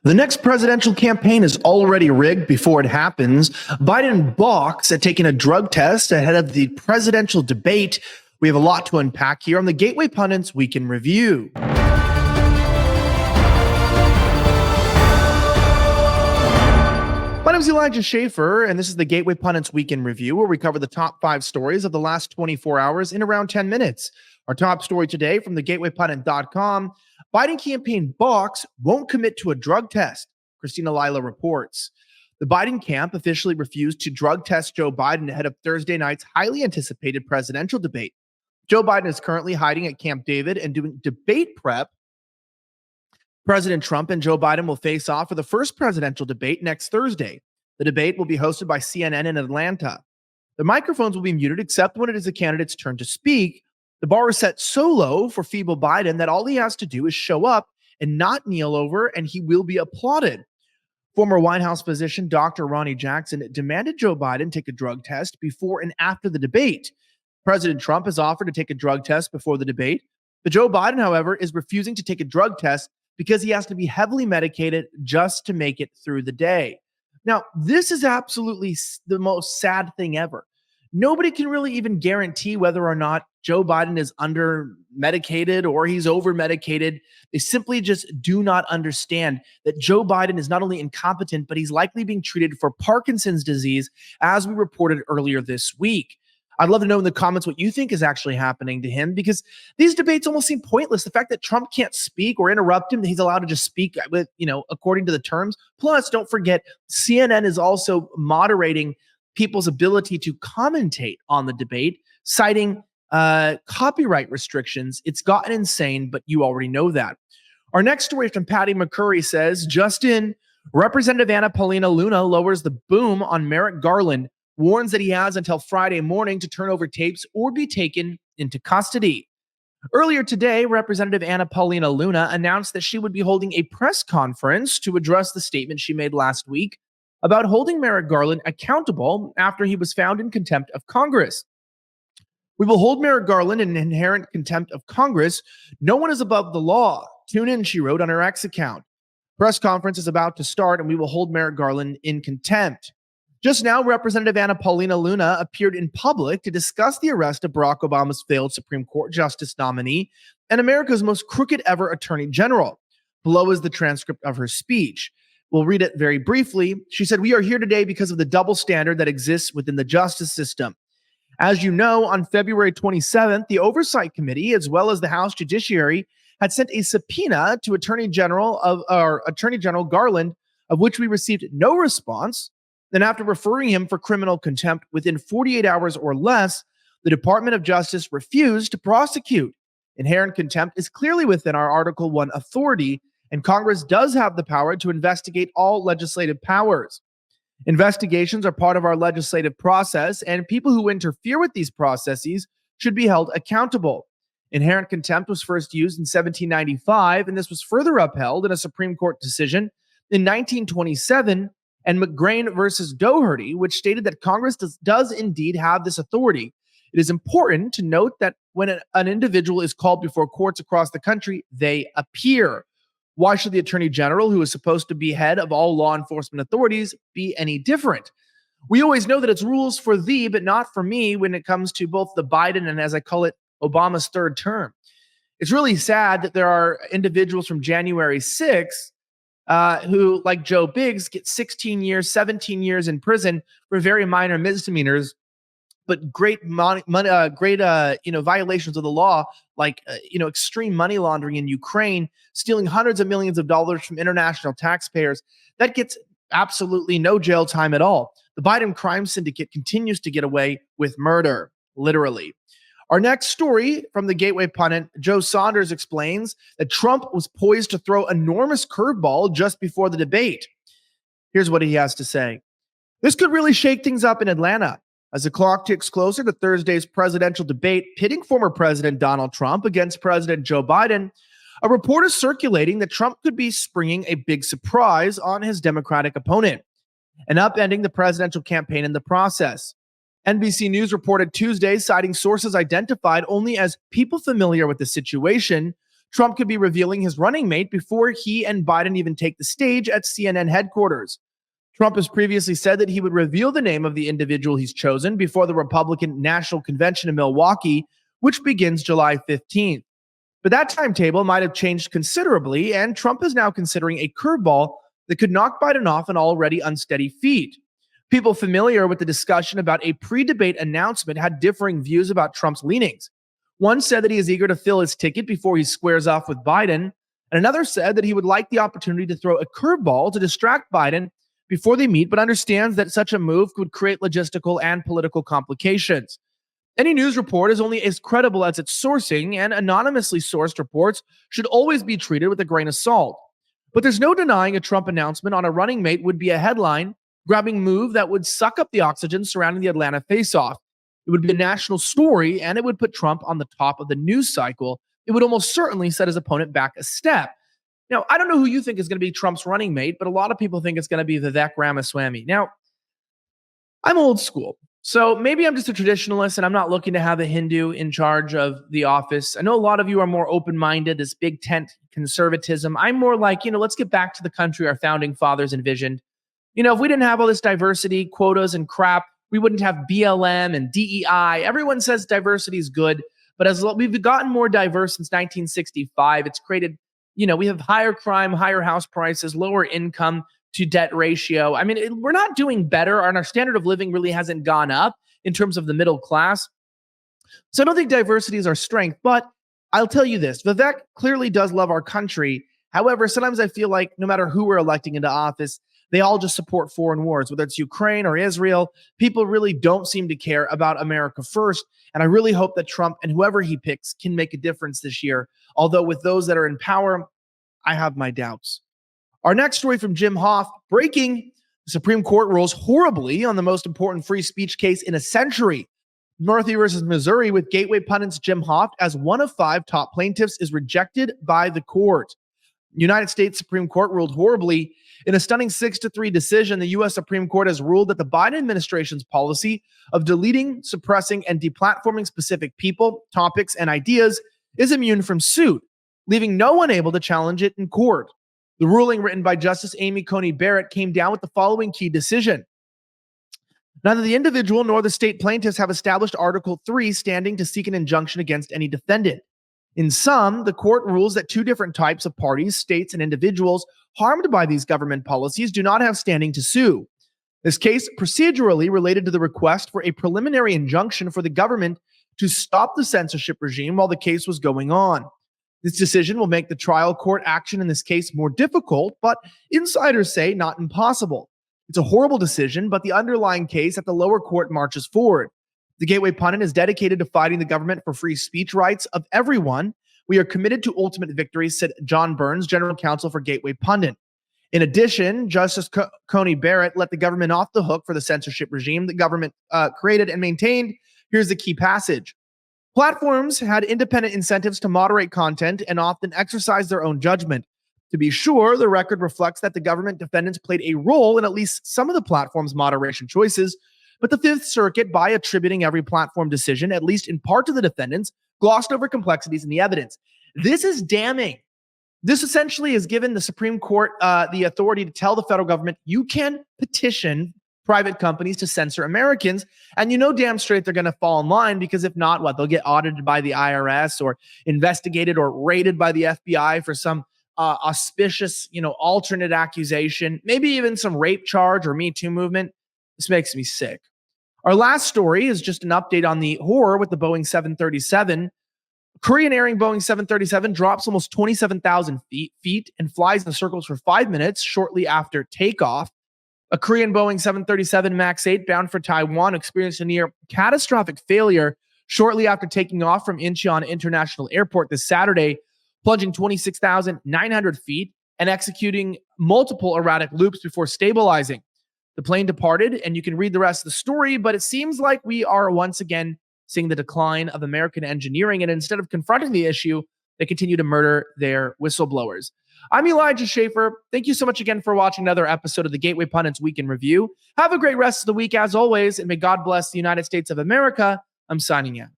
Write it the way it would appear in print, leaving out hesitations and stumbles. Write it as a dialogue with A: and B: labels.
A: The next presidential campaign is already rigged before it happens. Biden balks at taking a drug test ahead of the presidential debate. We have a lot to unpack here on the Gateway Pundits Week in Review. My name is Elijah Schaffer, and this is the Gateway Pundits Week in Review, where we cover the top 5 stories of the last 24 hours in around 10 minutes. Our top story today from thegatewaypundit.com, Biden campaign balks, won't commit to a drug test, Christina Lila reports. The Biden camp officially refused to drug test Joe Biden ahead of Thursday night's highly anticipated presidential debate. Joe Biden is currently hiding at Camp David and doing debate prep. President Trump and Joe Biden will face off for the first presidential debate next Thursday. The debate will be hosted by CNN in Atlanta. The microphones will be muted except when it is the candidate's turn to speak. The bar is set so low for feeble Biden that all he has to do is show up and not kneel over, and he will be applauded. Former White House physician Dr. Ronnie Jackson demanded Joe Biden take a drug test before and after the debate. President Trump has offered to take a drug test before the debate, but Joe Biden, however, is refusing to take a drug test because he has to be heavily medicated just to make it through the day. Now, this is absolutely the most sad thing ever. Nobody can really even guarantee whether or not Joe Biden is under medicated or he's over medicated. They simply just do not understand that Joe Biden is not only incompetent, but he's likely being treated for Parkinson's disease, as we reported earlier this week. I'd love to know in the comments what you think is actually happening to him, because these debates almost seem pointless. The fact that Trump can't speak or interrupt him, he's allowed to just speak with, according to the terms. Plus, don't forget, CNN is also moderating people's ability to commentate on the debate, citing copyright restrictions. It's gotten insane, but you already know that. Our next story from Patty McCurry says, just in, Representative Paulina lowers the boom on Merrick Garland, warns that he has until Friday morning to turn over tapes or be taken into custody. Earlier today, Representative Paulina announced that she would be holding a press conference to address the statement she made last week about holding Merrick Garland accountable after he was found in contempt of Congress. We will hold Merrick Garland in inherent contempt of Congress. No one is above the law. Tune in, she wrote on her X account. Press conference is about to start, and we will hold Merrick Garland in contempt. Just now, Representative Paulina appeared in public to discuss the arrest of Barack Obama's failed Supreme Court justice nominee and America's most crooked ever attorney general. Below is the transcript of her speech. We'll read it very briefly. She said, "We are here today because of the double standard that exists within the justice system. As you know, on February 27th, the Oversight Committee, as well as the House Judiciary, had sent a subpoena to Attorney General Garland, of which we received no response. Then after referring him for criminal contempt within 48 hours or less, the Department of Justice refused to prosecute. Inherent contempt is clearly within our Article 1 authority, and Congress does have the power to investigate all legislative powers. Investigations are part of our legislative process, and people who interfere with these processes should be held accountable. Inherent contempt was first used in 1795, and this was further upheld in a Supreme Court decision in 1927 and McGrain versus Doherty, which stated that Congress does indeed have this authority. It is important to note that when an individual is called before courts across the country, they appear. Why should the Attorney General, who is supposed to be head of all law enforcement authorities, be any different? We always know that it's rules for thee, but not for me when it comes to both the Biden and, as I call it, Obama's third term. It's really sad that there are individuals from January 6th who, like Joe Biggs, get 16 years, 17 years in prison for very minor misdemeanors, but great violations of the law, like extreme money laundering in Ukraine, stealing hundreds of millions of dollars from international taxpayers. That gets absolutely no jail time at all. The Biden crime syndicate continues to get away with murder, literally. Our next story from the Gateway Pundit, Joe Saunders explains that Trump was poised to throw enormous curveball just before the debate. Here's what he has to say. This could really shake things up in Atlanta. As the clock ticks closer to Thursday's presidential debate pitting former President Donald Trump against President Joe Biden, a report is circulating that Trump could be springing a big surprise on his Democratic opponent and upending the presidential campaign in the process. NBC News reported Tuesday, citing sources identified only as people familiar with the situation, Trump could be revealing his running mate before he and Biden even take the stage at CNN headquarters. Trump has previously said that he would reveal the name of the individual he's chosen before the Republican National Convention in Milwaukee, which begins July 15th. But that timetable might have changed considerably, and Trump is now considering a curveball that could knock Biden off an already unsteady feet. People familiar with the discussion about a pre-debate announcement had differing views about Trump's leanings. One said that he is eager to fill his ticket before he squares off with Biden, and another said that he would like the opportunity to throw a curveball to distract Biden before they meet, but understands that such a move could create logistical and political complications. Any news report is only as credible as its sourcing, and anonymously sourced reports should always be treated with a grain of salt. But there's no denying a Trump announcement on a running mate would be a headline-grabbing move that would suck up the oxygen surrounding the Atlanta face-off. It would be a national story, and it would put Trump on the top of the news cycle. It would almost certainly set his opponent back a step. Now, I don't know who you think is going to be Trump's running mate, but a lot of people think it's going to be Vivek Ramaswamy. Now, I'm old school, so maybe I'm just a traditionalist and I'm not looking to have a Hindu in charge of the office. I know a lot of you are more open-minded, this big tent conservatism. I'm more like, let's get back to the country our founding fathers envisioned. If we didn't have all this diversity, quotas, and crap, we wouldn't have BLM and DEI. Everyone says diversity is good, but as we've gotten more diverse since 1965, it's created we have higher crime, higher house prices, lower income to debt ratio. I mean, we're not doing better, and our standard of living really hasn't gone up in terms of the middle class. So I don't think diversity is our strength, but I'll tell you this. Vivek clearly does love our country. However, sometimes I feel like no matter who we're electing into office, they all just support foreign wars, whether it's Ukraine or Israel. People really don't seem to care about America first. And I really hope that Trump and whoever he picks can make a difference this year. Although with those that are in power, I have my doubts. Our next story from Jim Hoft, breaking: the Supreme Court rules horribly on the most important free speech case in a century. Murthy versus Missouri, with Gateway Pundit's Jim Hoft as one of 5 top plaintiffs, is rejected by the court. United States Supreme Court ruled horribly. In a stunning 6-3 decision, the U.S. Supreme Court has ruled that the Biden administration's policy of deleting, suppressing, and deplatforming specific people, topics, and ideas is immune from suit, leaving no one able to challenge it in court. The ruling, written by Justice Amy Coney Barrett, came down with the following key decision. Neither the individual nor the state plaintiffs have established Article 3 standing to seek an injunction against any defendant. In sum, the court rules that 2 different types of parties, states, and individuals harmed by these government policies do not have standing to sue. This case procedurally related to the request for a preliminary injunction for the government to stop the censorship regime while the case was going on. This decision will make the trial court action in this case more difficult, but insiders say not impossible. It's a horrible decision, but the underlying case at the lower court marches forward. The Gateway Pundit is dedicated to fighting the government for free speech rights of everyone. We are committed to ultimate victory, said John Burns, general counsel for Gateway Pundit. In addition, Justice Coney Barrett let the government off the hook for the censorship regime the government created and maintained. Here's the key passage. Platforms had independent incentives to moderate content and often exercise their own judgment. To be sure, the record reflects that the government defendants played a role in at least some of the platform's moderation choices, but the Fifth Circuit, by attributing every platform decision, at least in part to the defendants, glossed over complexities in the evidence. This is damning. This essentially has given the Supreme Court the authority to tell the federal government, you can petition private companies to censor Americans, and you know damn straight they're going to fall in line, because if not, what, they'll get audited by the IRS or investigated or raided by the FBI for some auspicious, alternate accusation, maybe even some rape charge or Me Too movement. This makes me sick. Our last story is just an update on the horror with the Boeing 737. Korean Airing Boeing 737 drops almost 27,000 feet and flies in circles for 5 minutes shortly after takeoff. A Korean Boeing 737 MAX 8 bound for Taiwan experienced a near catastrophic failure shortly after taking off from Incheon International Airport this Saturday, plunging 26,900 feet and executing multiple erratic loops before stabilizing. The plane departed, and you can read the rest of the story, but it seems like we are once again seeing the decline of American engineering, and instead of confronting the issue, they continue to murder their whistleblowers. I'm Elijah Schaffer. Thank you so much again for watching another episode of the Gateway Pundits Week in Review. Have a great rest of the week as always, and may God bless the United States of America. I'm signing out.